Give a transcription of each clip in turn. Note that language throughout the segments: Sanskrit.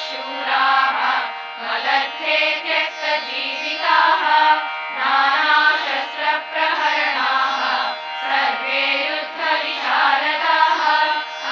शूराः मदर्थे त्यक्तजीविताः नानाशस्त्रप्रहरणाः सर्वे युद्धविशारदाः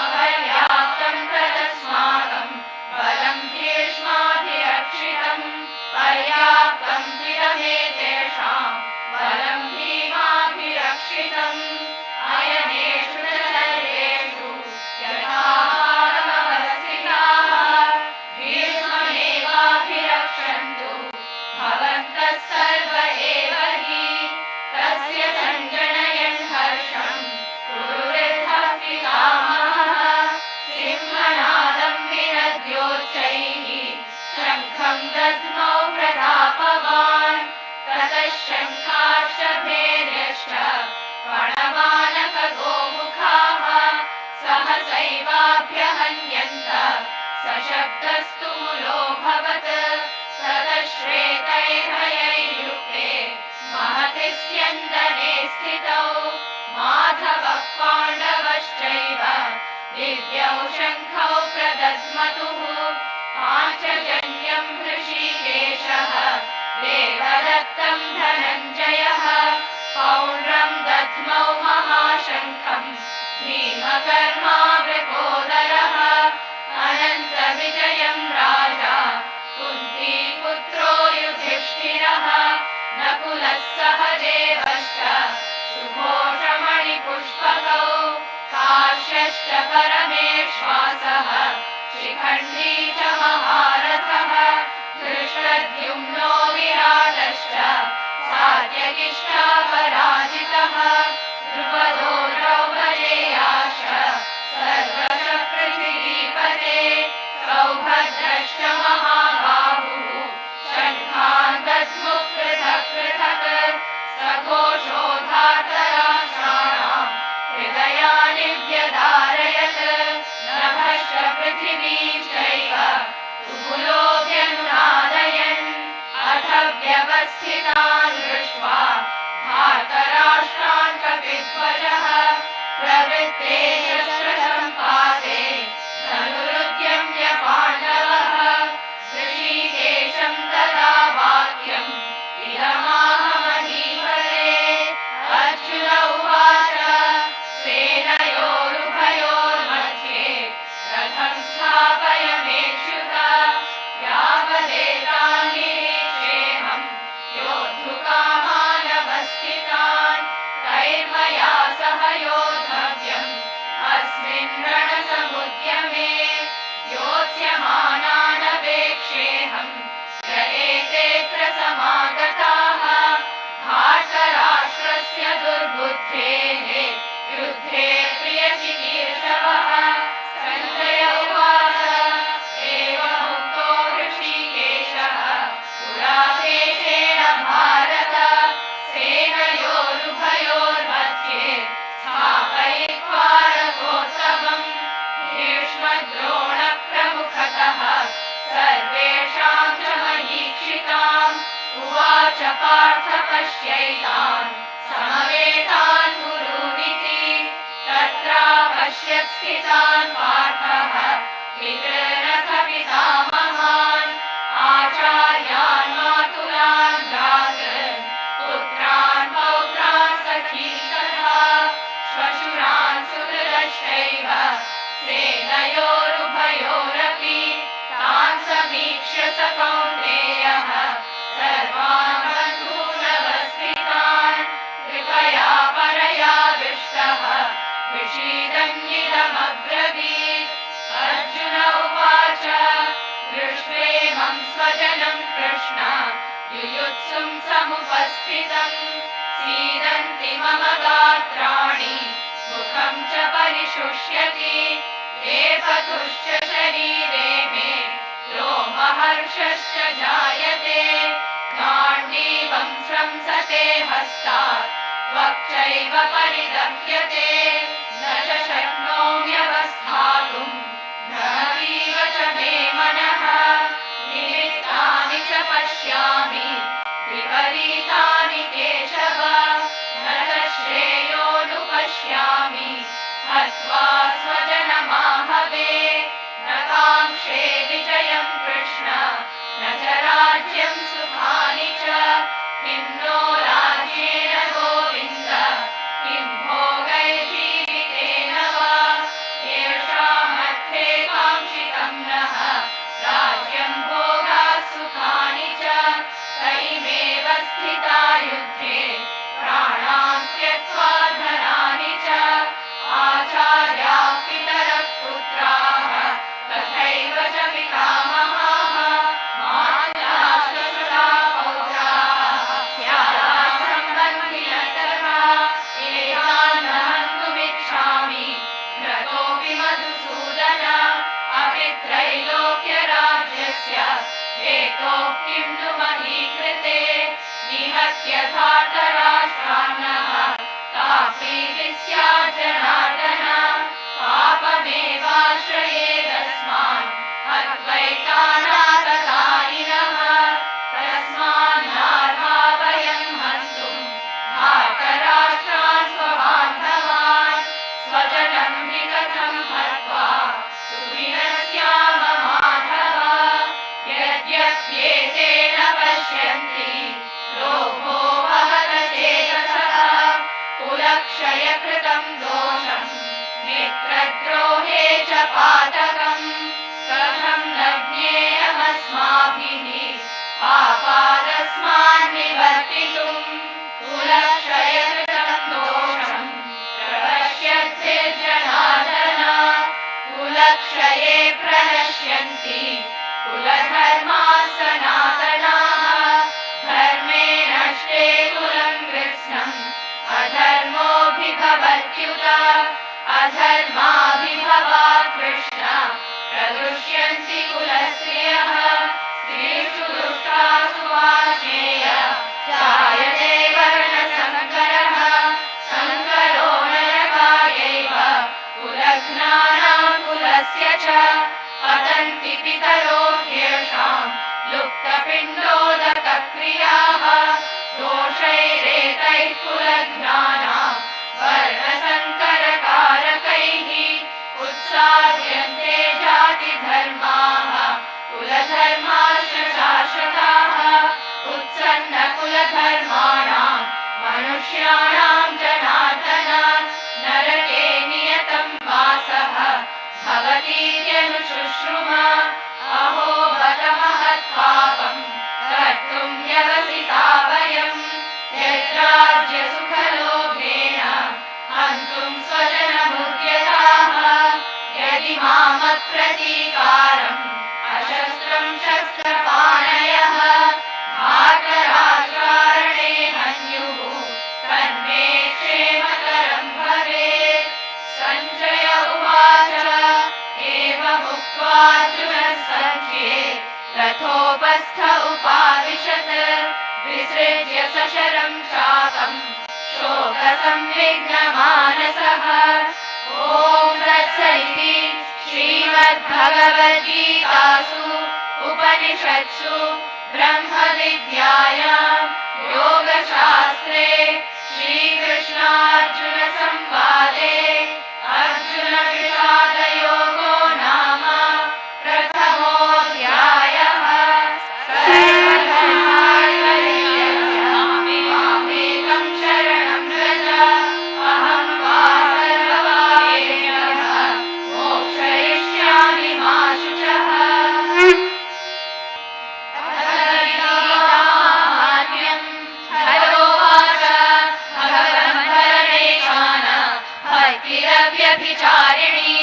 अपर्याप्तं तदस्माकं बलं भीष्माभिरक्षितम् पर्याप्तं त्विदमे तेषां बलं भीमाभिरक्षितम् अयनेषु च सर्वेषु यथाहारमवस्थिताः भीष्ममेवाभिरक्षन्तु भवन्तः सर्व एव हि तस्य सञ्जनयन् हर्षं कुरुवृद्धः पितामहः सिंहनादं विनद्योच्चैः शङ्खं दद्मौ प्रतापवान् ततः शङ्खाश्च भैर्यश्च प्रणवानकगोमुखाः सहसैवाभ्यहन्यन्त सशब्दस्तु मुलोऽभवत् ततः श्वेतैर्हयैर्युक्ते महति स्यन्दने स्थितौ माधवः पाण्डवश्चैव दिव्यौ शङ्खौ प्रदध्मतुः पाञ्चजन्यं हृषीकेशः देवदत्तं धनञ्जयः पौण्ड्रं दध्मौ महाशङ्खं भीमकर्मावृकोदरः अनन्तविजयं राजा कुन्तीपुत्रो युधिष्ठिरः नकुलः सहदेवश्च सुघोषमणिपुष्पकौ काश्यश्च परमेश्वासः शिखण्डी च महारथः धृष्टद्युम्नो विराटश्च सात्यकिष्टापराजितः द्रुपदो द्रौपदेयाश्च सर्वश पृथिवीपते सौभद्रश्च महाबाहुः शङ्खान् दद्मुः पृथक् पृथक् सघोषोधातराष्ट्राणां हृदयानि व्यदारयत् नभश्च पृथिवीश्चैव तुमुलोऽभ्यनुनादयन् अथ व्यवस्थितान् दृष्ट्वा धातराष्ट्रान् कपिध्वजः प्रवृत्ते शस्त्रसम्पाते धनुरुद्यम्य पाण्डवः ऋषिकेशं तदा वाक्यम् इदमाह महीपते अर्जुन उवाच सेनयोरुभयोर्मध्ये रथं स्थापयमेच्युत यावदेतान्निरीक्षेऽहं योद्धुकामानवस्थितान् तैर्मया सह योद्धव्यम् अस्मिन् रणसमुद्यमे योत्स्यमानानपेक्षेऽहं य एतेऽत्र समागताः धार्तराष्ट्रस्य दुर्बुद्धेः युद्धे प्रियचिकीर्षवः सञ्जय उवाच एवमुक्तो ऋषिकेशः पुराकेशेन भारत सेनयोरुभयोर्मध्ये स्थापयित्वा रथोत्तमम् भीष्मद्रोणप्रमुखतः सर्वेषां च महीक्षिताम् उवाच पार्थ पश्यैतान् समवेतान् कुरूनिति तत्रापश्यत् स्थितान् पार्थः पितृरथपितामहान् आचार्यान् मातुलान् भ्रातॄन् पुत्रान् पौत्रान् सखीतथा श्वशुरान् सुहृदश्चैव सेनयोरुभयोरपि तान् समीक्ष्य स कौन्तेयः सर्वान् बन्धूनवस्थितान् कृपया परयाविष्टः विषीदन्निदमब्रवीत् अर्जुन उवाच दृष्ट्वेमं स्वजनं कृष्ण युयुत्सुं समुपस्थितम् सीदन्ति मम गात्राणि मुखं च परिशुष्यति वेपथुश्च शरीरे मे रोमहर्षश्च जायते गाण्डीवं स्रंसते हस्तात् त्वक्चैव परिदह्यते न च शक्नोम्यवस्थातुं भ्रमतीव च मे मनः निमित्तानि च पश्यामि विपरीतानि केशव न च श्रेयोनुपश्यामि हत्वा स्वजनमाहवे न काङ्क्षे विजयम् राज्यं सुखानि च किं नो राज्येन गोविन्द किं भोगैर्जीवितेन वा येषामर्थे काङ्क्षितं नः राज्यं भोगाः सुखानि च तैमेव स्थिता युद्धे प्राणान् त्यक्त्वा धनानि च आचार्याः पितरः पुत्राः तथैव च पितामहाः माता श्वशुरा पौत्राः स्यादाः सम्बन्धिनः तथा एतान् न हन्तुमिच्छामि घ्रतोऽपि मधुसूदन अपि त्रैलोक्यराज्यस्य हेतोः किं नु महीकृते निहत्य धातराष्ट्रान्नः कापि स्यात् जनार्दन पापमेवाश्रयेदस्मान् हत्वैतानाततायिनः तस्मान्नार्हा वयं हन्तुं धातराष्ट्रान् स्वबान्धवान् स्वजनं हि कथं हत्वा सुखिनः माधव यद्यप्येतेन पश्यन्ति लोभो वहत चेतसः कुलक्षयकृतं दोषं मित्रद्रोहे च पातकम् कथं न ज्ञेयमस्माभिः पापादस्मान् निवर्तितुम् कुलक्षयकृतं दोषं प्रपश्यद्भिर्जनार्दन कुलक्षये प्रणश्यन्ति कुलधर्माः सनातनाः धर्मे नष्टे कुलं कृत्स्नम् अधर्मोऽभिभवत्युत अधर्माभिभवात् कृष्ण प्रदुष्यन्ति कुलस्त्रियः स्त्रीषु दुष्टासु वार्ष्णेय जायते वर्णसङ्करः सङ्करो नरकायैव कुलघ्नानां कुलस्य च पतन्ति पितरो ह्येषां लुप्तपिण्डोदकक्रियाः दोषैरेतैः कुलघ्नानां वर्णसङ्करकारकैः उत्साद्यन्ते जातिधर्माः कुलधर्माश्च शाश्वताः उत्सन्नकुलधर्माणां मनुष्याणां जनार्दन नरके नियतं वासः भवतीत्यनुशुश्रुम अहो बत महत्पापं कर्तुं व्यवसिता वयं यद्राज्यसुखलोभेन हन्तुं स्वजनमुद्यताः यदि मामप्रतीकारम् अशस्त्रं शस्त्रपाणयः धातराष्ट्रारणे हन्युः तन्मे क्षेमकरं भवेत् सञ्जय उवाच एवमुक्त्वार्जुनः सख्ये रथोपस्थ उपाविशत् विसृज्य सशरं चापं शोकसंविघ्नमानसः ॐ तत्सदिति श्रीमद्भगवद्गीतासु उपनिषत्सु ब्रह्मविद्यायां योगशास्त्रे श्रीकृष्णार्जुनसंवादे अर्जुनविषादयोगो नाम प्रथमोऽध्यायः सर्वधर्मान् परित्यज्य मामेकं शरणं व्रज अहं त्वा सर्वपापेभ्यः मोक्षयिष्यामि मा शुचः भगवद्गीतामाहात्म्यं हरोवाच भगवन् परमेशान भक्तिरव्यभिचारिणी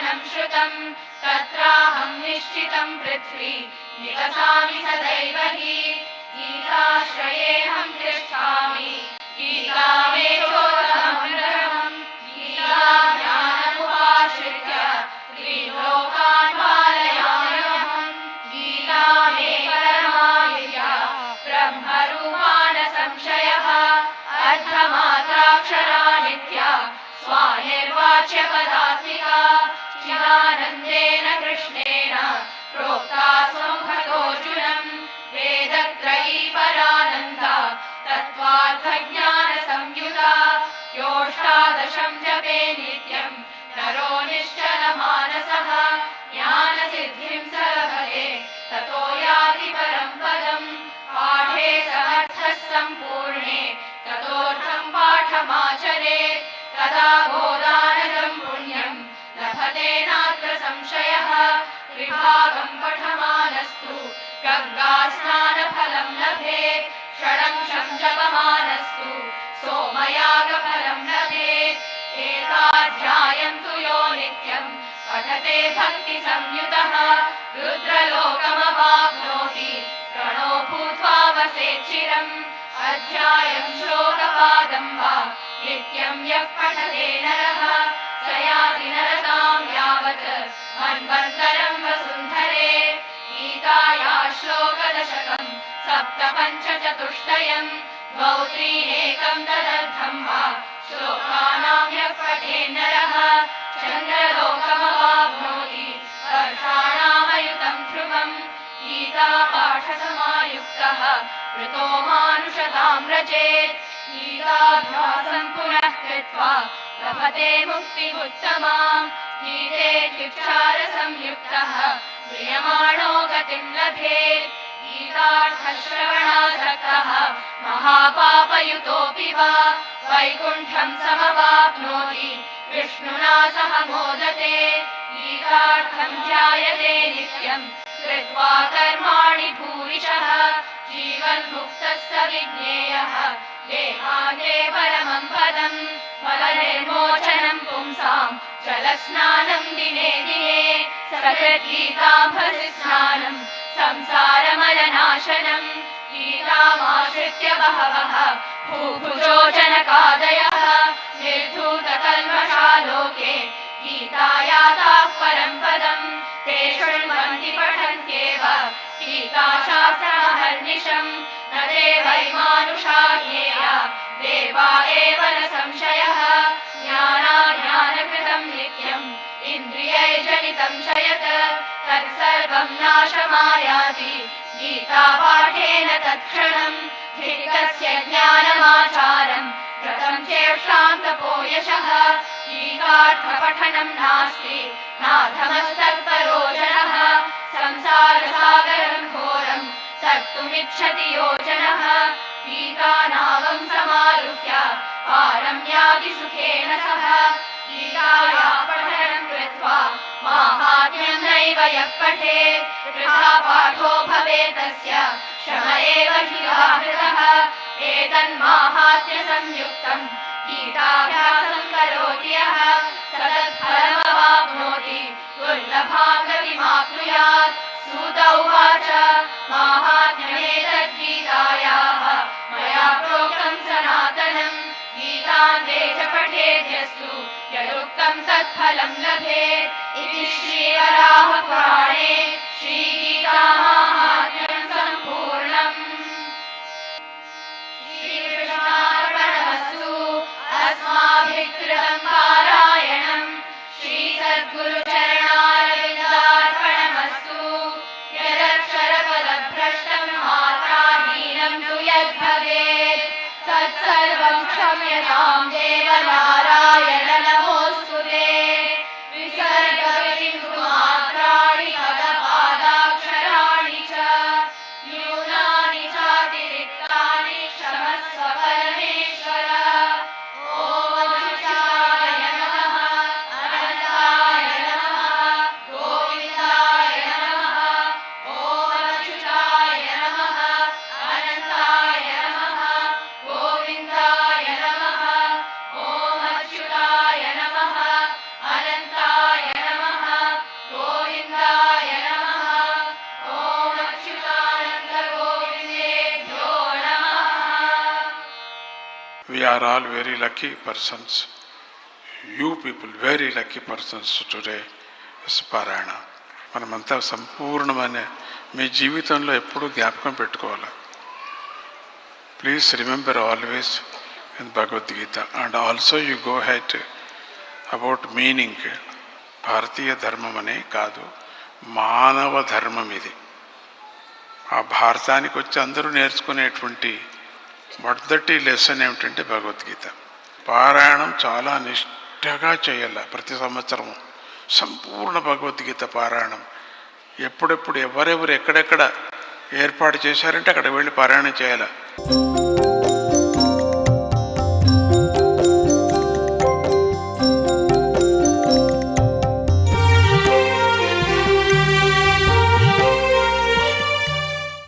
वचनं श्रुतं तत्राहं निश्चितं पृथ्वी निवसामि सदैव हि गीताश्रयेऽहं तिष्ठामि गीता मे चोत्तमं ग्रहम् गीता ज्ञानमुपाश्रित्य त्रिलोकान् पालयाम्यहम् गीता मे परमा विद्या ब्रह्मरूपा न संशयः अर्धमात्राक्षरा नित्या स्वानिर्वाच्य पदात्मिका चिदानन्देन कृष्णेन प्रोक्ता स्वमुखतोऽर्जुनम् वेदत्रयी परानन्दा तत्त्वार्थज्ञानसंयुता योऽष्टादशं जपे नित्यं नरो निश्चलमानसः ज्ञानसिद्धिं स लभते ततो याति परं पदम् पाठे समर्थः सम्पूर्णे ततोऽर्थं पाठमाचरेत् तदा गोदानजं पुण्यं लभते नात्र संशयः त्रिभागं पठमानस्तु गङ्गास्नानफलं लभेत् षडंशं जपमानस्तु सोमयागफलं लभेत् एकाध्यायं तु यो नित्यं पठते भक्तिसंयुतः रुद्रलोकमवाप्नोति प्रणो भूत्वा वसेच्चिरम् अध्यायं श्लोकपादं वा नित्यं यः पठते नरः स याति नरकां यावत् मन्वन्तरं वसुन्धरे गीताया श्लोकदशकं सप्तपञ्चचतुष्टयं द्वौ त्रीणेकं तदर्थं वा श्लोकानां यः पठेन्नरः चन्द्रलोकमवाप्नोति वर्षाणामयुतं ध्रुवम् गीतापाठसमायुक्तः वृतो मानुषतां व्रजेत् गीताभ्यासं पुनः कृत्वा लभते मुक्तिमुत्तमाम् गीतेत्युच्चारसंयुक्तः म्रियमाणो गतिं लभेत् गीतार्थश्रवणासक्तः महापापयुतोऽपि वा वैकुण्ठं समवाप्नोति विष्णुना सह मोदते गीतार्थं ध्यायते नित्यं कृत्वा कर्माणि भूरिशः जीवन्मुक्तः स विज्ञेयः देहान्ते परमं पदम् मलनिर्मोचनं पुंसां जलस्नानं दिने दिने सकृद्गीताम्भसि स्नानं संसारमलनाशनं गीतामाश्रित्य बहवः भूभुजोजनकादयः निर्धूतकल्मषालोके गीतायाताः परं पदम् ते शृण्वन्ति पठन्त्येव गीताशास्त्रमहर्निशम् न ते वैमानुषा ज्ञेया देवा एव न संशयः ज्ञानाज्ञानकृतं नित्यम् इन्द्रियैर्जनितं च यत् तत्सर्वं नाशमायाति गीतापाठेन तत्क्षणम् धिक्कस्य ज्ञानमाचारं व्रतं चेष्टां तपो यशः गीतार्थपठनं नास्ति नाथमस्तत्परो जनः संसारसागरं घोरं तर्तुमिच्छति यो जनः गीतानावं समारुह्य पारं याति सुखेन सह गीताया पठनं कृत्वा माहात्म्यं नैव यः पठेत् वृथा पाठो भवेत् तस्य श्रम एव हि आहृतः एतन्माहात्म्यसंयुक्तं गीताभ्यासं करोति यः सतत्फलमवाप्नोति दुर्लभां गतिमाप्नुयात् सूत उवाच माहात्म्यमेतद्गीतायाः मया प्रोक्तं सनातनं गीतान्ते च पठेद्यस्तु यदुक्तं तत्फलं लभेत् इति श्रीवराहपुराणे श्रीगीतामाहात्म्यं सम्पूर्णम्। श्रीकृष्णार्पणमस्तु। अस्माभिः कृतं पारायणं श्रीसद्गुरुचरणारविन्दार्पणमस्तु। यदक्षरपदभ्रष्टं मात्राहीनं तु यद्भवेत् तत्सर्वं क्षम्यतां देवनारायण नमोऽस्तु ते। विसर्गबिन्दुमात्रं We are all very lucky persons. You people very lucky persons today is పారాయణ. మనమంతా సంపూర్ణమైన మీ జీవితంలో ఎప్పుడూ జ్ఞాపకం పెట్టుకోవాలి. Please remember always in Bhagavad Gita and also you go head about meaning. భారతీయ ధర్మం అనే కాదు, మానవ ధర్మం ఇది. ఆ భారతానికి వచ్చి అందరూ నేర్చుకునేటువంటి మొదటి లెసన్ ఏమిటంటే భగవద్గీత. పారాయణం చాలా నిష్ఠగా చేయాలి. ప్రతి సంవత్సరము సంపూర్ణ భగవద్గీత పారాయణం. ఎప్పుడెప్పుడు ఎవరెవరు ఎక్కడెక్కడ ఏర్పాటు చేశారంటే అక్కడ వెళ్ళి పారాయణం చేయాలి.